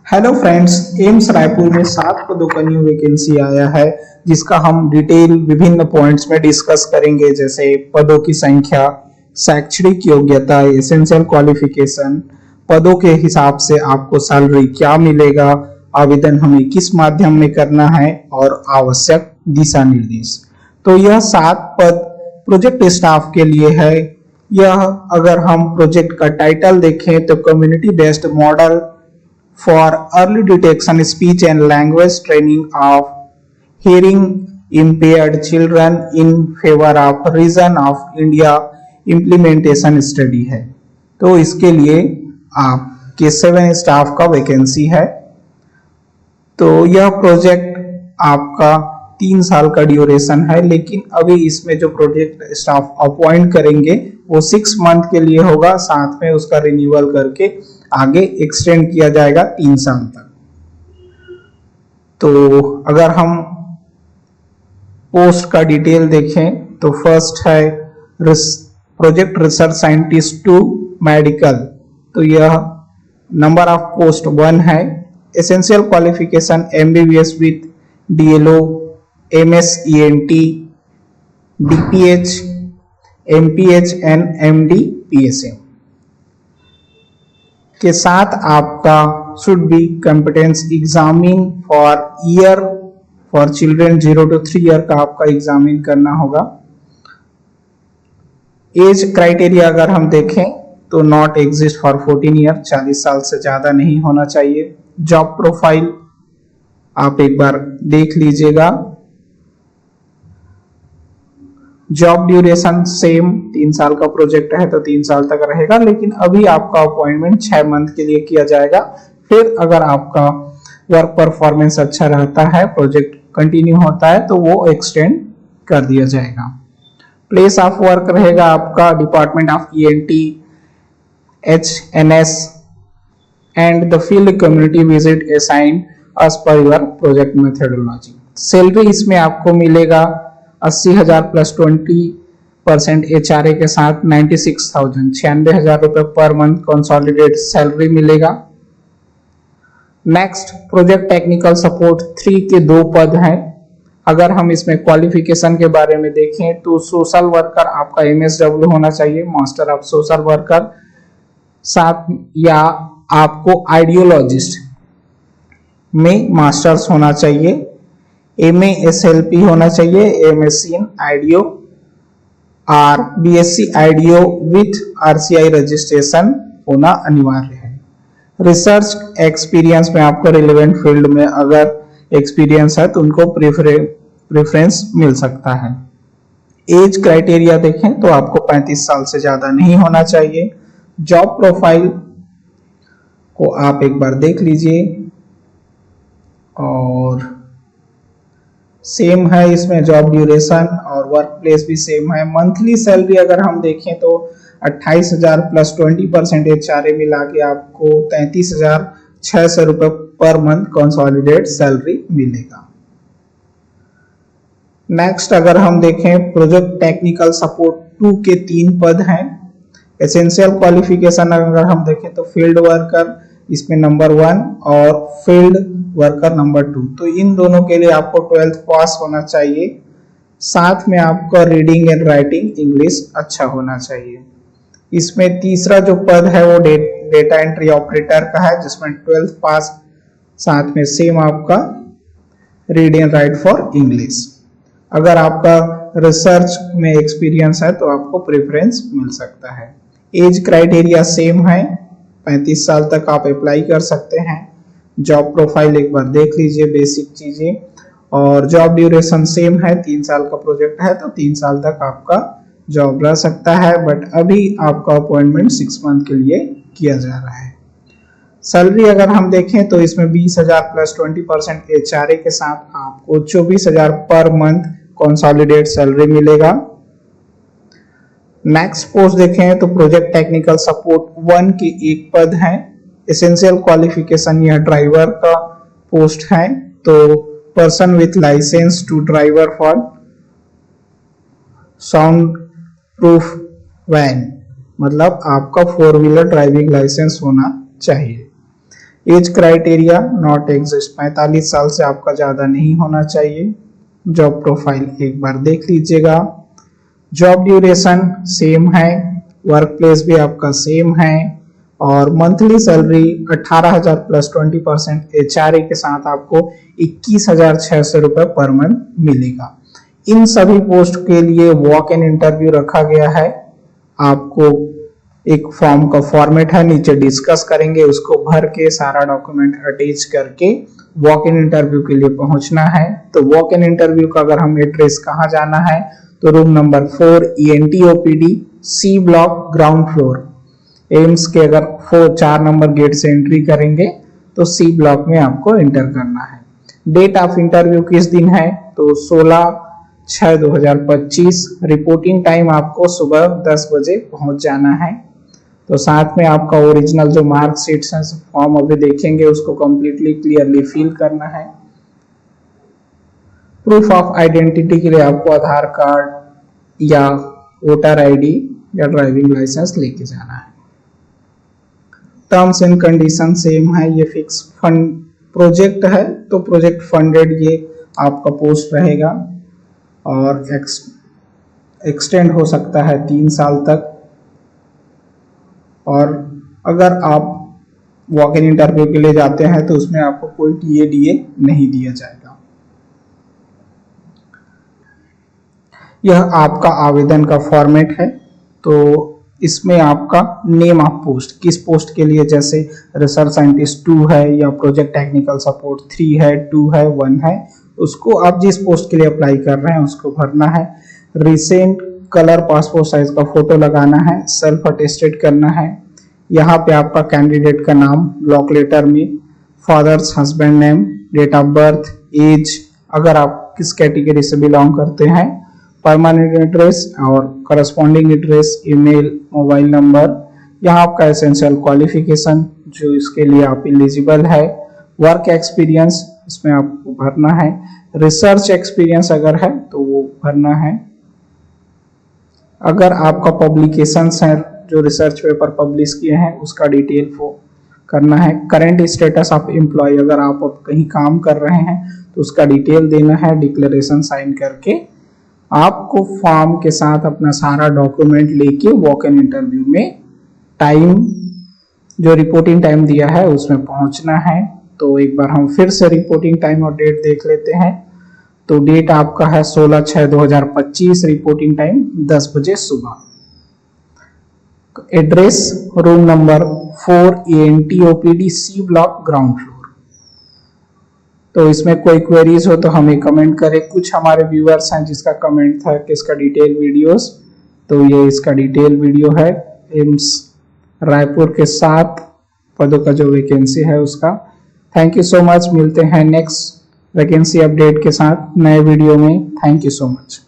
Hello friends, AIIMS Raipur में 7 पदों का न्यू वैकेंसी आया है जिसका हम डिटेल विभिन्न पॉइंट्स में डिस्कस करेंगे, जैसे पदों की संख्या, शैक्षणिक योग्यता, एसेंशियल क्वालिफिकेशन, पदों के हिसाब से आपको सैलरी क्या मिलेगा, आवेदन हमें किस माध्यम में करना है और आवश्यक दिशा निर्देश। तो यह 7 पद प्रोजेक्ट स्टाफ के लिए है। यह अगर हम प्रोजेक्ट का टाइटल देखें तो community based model for early detection speech and language training of hearing impaired children in favor of region of India implementation study है। तो इसके लिए आपके 7 स्टाफ का वैकेंसी है। तो यह प्रोजेक्ट आपका 3 साल का ड्यूरेशन है, लेकिन अभी इसमें जो प्रोजेक्ट स्टाफ अपॉइंट करेंगे वो 6 मंथ के लिए होगा, साथ में उसका रिन्यूअल करके आगे एक्सटेंड किया जाएगा 3 साल तक। तो अगर हम पोस्ट का डिटेल देखें तो फर्स्ट है प्रोजेक्ट रिसर्च साइंटिस्ट 2 मेडिकल, तो यह नंबर ऑफ पोस्ट 1 है। Essential qualification MBBS with DLO, MS ENT, DPH, MPH and MD PSM के साथ आपका should be competence examine for year for children 0 to 3 year का आपका एग्जामिन करना होगा। एज क्राइटेरिया अगर हम देखें तो नॉट एग्जिस्ट फॉर 14 ईयर, 40 साल से ज्यादा नहीं होना चाहिए। जॉब प्रोफाइल आप एक बार देख लीजिएगा। जॉब ड्यूरेशन सेम 3 साल का प्रोजेक्ट है तो 3 साल तक रहेगा, लेकिन अभी आपका अपॉइंटमेंट 6 मंथ के लिए किया जाएगा। फिर अगर आपका वर्क परफॉर्मेंस अच्छा रहता है, प्रोजेक्ट कंटिन्यू होता है, तो वो एक्सटेंड कर दिया जाएगा। प्लेस ऑफ वर्क रहेगा आपका department of ENT, HNS and the field community visit assigned as per your project methodology. Salary इसमें आपको मिलेगा 80,000 प्लस 20% HRA के साथ 96,000, 96,000 रुपए पर मंथ कंसोलिडेट सैलरी मिलेगा। नेक्स्ट प्रोजेक्ट टेक्निकल सपोर्ट 3 के 2 पद हैं। अगर हम इसमें क्वालिफिकेशन के बारे में देखें तो सोशल वर्कर आपका MSW होना चाहिए, मास्टर ऑफ सोशल वर्कर, साथ या आपको आइडियोलॉजिस्ट में मास्टर्स होना चाहिए, MA SLP होना चाहिए, MSc इन आइडियो और BSc audio with RCI registration होना अनिवार्य है। रिसर्च एक्सपीरियंस में आपको रिलेवेंट फील्ड में अगर एक्सपीरियंस है तो उनको प्रेफरेंस मिल सकता है। एज क्राइटेरिया देखें तो आपको 35 साल से ज्यादा नहीं होना चाहिए। जॉब प्रोफाइल को आप एक बार देख लीजिए और सेम है इसमें जॉब ड्यूरेशन और वर्क प्लेस भी सेम है। मंथली सैलरी अगर हम देखें तो 28,000 प्लस 20% HRA मिला के आपको 33,600 रुपए पर मंथ कंसोलिडेट सैलरी मिलेगा। नेक्स्ट अगर हम देखें प्रोजेक्ट टेक्निकल सपोर्ट 2 के 3 पद हैं। एसेंशियल क्वालिफिकेशन अगर हम देखें तो फील्ड वर्कर इसमें नंबर 1 और फील्ड वर्कर नंबर 2, तो इन दोनों के लिए आपको 12th पास होना चाहिए, साथ में आपका रीडिंग एंड राइटिंग इंग्लिश अच्छा होना चाहिए। इसमें तीसरा जो पद है वो डेटा एंट्री ऑपरेटर का है, जिसमें 12th पास, साथ में सेम आपका read and right for English. अगर आपका रिसर्च में एक्सपीरियंस है तो आपको प्रेफरेंस मिल सकता है। एज क्राइटेरिया सेम है, 35 साल तक आप अप्लाई कर सकते हैं। जॉब प्रोफाइल एक बार देख लीजिए, बेसिक चीजें, और जॉब ड्यूरेशन सेम है, 3 साल का प्रोजेक्ट है तो 3 साल तक आपका जॉब रह सकता है, बट अभी आपका अपॉइंटमेंट 6 मंथ के लिए किया जा रहा है। सैलरी अगर हम देखें तो इसमें 20,000 प्लस 20% HRA के साथ आपको 24,000 पर मंथ कंसोलिडेट सैलरी मिलेगा। नेक्स्ट पोस्ट देखें तो प्रोजेक्ट टेक्निकल सपोर्ट 1 के 1 पद है। एसेंशियल क्वालिफिकेशन यह ड्राइवर का पोस्ट है, तो person with license to driver for sound proof van, मतलब आपका 4 व्हीलर ड्राइविंग लाइसेंस होना चाहिए। एज क्राइटेरिया नॉट एग्जिस्ट, 45 साल से आपका ज्यादा नहीं होना चाहिए। जॉब प्रोफाइल एक बार देख लीजिएगा। जॉब ड्यूरेशन सेम है, वर्क प्लेस भी आपका सेम है और मंथली सैलरी 18,000 प्लस 20% HRA के साथ आपको 21,600 रुपए पर मंथ मिलेगा। इन सभी पोस्ट के लिए वॉक इन इंटरव्यू रखा गया है। आपको एक फॉर्म का फॉर्मेट है, नीचे डिस्कस करेंगे, उसको भर के सारा डॉक्यूमेंट अटैच करके वॉक इन इंटरव्यू के लिए पहुंचना है। तो वॉक इन इंटरव्यू का अगर हम एड्रेस कहाँ जाना है तो room number 4 ENT OPD C block ground floor, AIIMS के अगर 4 नंबर गेट से एंट्री करेंगे तो C ब्लॉक में आपको एंटर करना है। डेट ऑफ इंटरव्यू किस दिन है तो 16/6/2025। रिपोर्टिंग टाइम आपको सुबह 10 बजे पहुंच जाना है। तो साथ में आपका ओरिजिनल जो मार्कशीट है फॉर्म अभी देखेंगे उसको कंप्लीटली क्लियरली फिल करना है। प्रूफ ऑफ आइडेंटिटी के लिए आपको आधार कार्ड या वोटर ID या ड्राइविंग लाइसेंस लेके जाना है। टर्म्स एंड कंडीशन सेम है। ये फिक्स फंड प्रोजेक्ट है तो प्रोजेक्ट फंडेड ये आपका पोस्ट रहेगा और एक्सटेंड हो सकता है 3 साल तक। और अगर आप वॉक इन इंटरव्यू के लिए जाते हैं तो उसमें आपको कोई TA/DA नहीं दिया जाएगा। यह आपका आवेदन का फॉर्मेट है। तो इसमें आपका नेम ऑफ पोस्ट, किस पोस्ट के लिए, जैसे रिसर्च साइंटिस्ट 2 है या प्रोजेक्ट टेक्निकल सपोर्ट 3 है, 2 है, 1 है, उसको आप जिस पोस्ट के लिए अप्लाई कर रहे हैं उसको भरना है। रिसेंट कलर पासपोर्ट साइज का फोटो लगाना है, सेल्फ अटेस्टेड करना है। यहाँ पे आपका कैंडिडेट का नाम ब्लॉक लेटर में, father's husband name, date of birth, age, अगर आप किस कैटेगरी से बिलोंग करते हैं, परमानेंट एड्रेस और corresponding address, email, mobile number. यहाँ आपका एसेंशियल क्वालिफिकेशन जो इसके लिए आप एलिजिबल है, वर्क एक्सपीरियंस इसमें आपको भरना है, रिसर्च एक्सपीरियंस अगर है तो वो भरना है। अगर आपका पब्लिकेशंस है जो रिसर्च पेपर पब्लिश किए हैं उसका डिटेल करना है। करेंट स्टेटस ऑफ एम्प्लॉय, अगर आप अब कहीं काम कर रहे हैं तो उसका डिटेल देना है, डिक्लेरेशन साइन करके आपको फॉर्म के साथ अपना सारा डॉक्यूमेंट लेके वॉक इन इंटरव्यू में टाइम जो रिपोर्टिंग टाइम दिया है उसमें पहुंचना है। तो एक बार हम फिर से रिपोर्टिंग टाइम और डेट देख लेते हैं। तो डेट आपका है 16/6/2025, रिपोर्टिंग टाइम 10 बजे सुबह। Address room number 4 ENT OPD C block ground floor. तो इसमें कोई क्वेरीज हो तो हमें कमेंट करें। कुछ हमारे व्यूअर्स हैं जिसका कमेंट था कि इसका डिटेल वीडियोस, तो ये इसका डिटेल वीडियो है एम्स रायपुर के 7 पदों का जो वैकेंसी है उसका। Thank you so much. मिलते हैं नेक्स्ट वैकेंसी अपडेट के साथ नए वीडियो में। Thank you so much.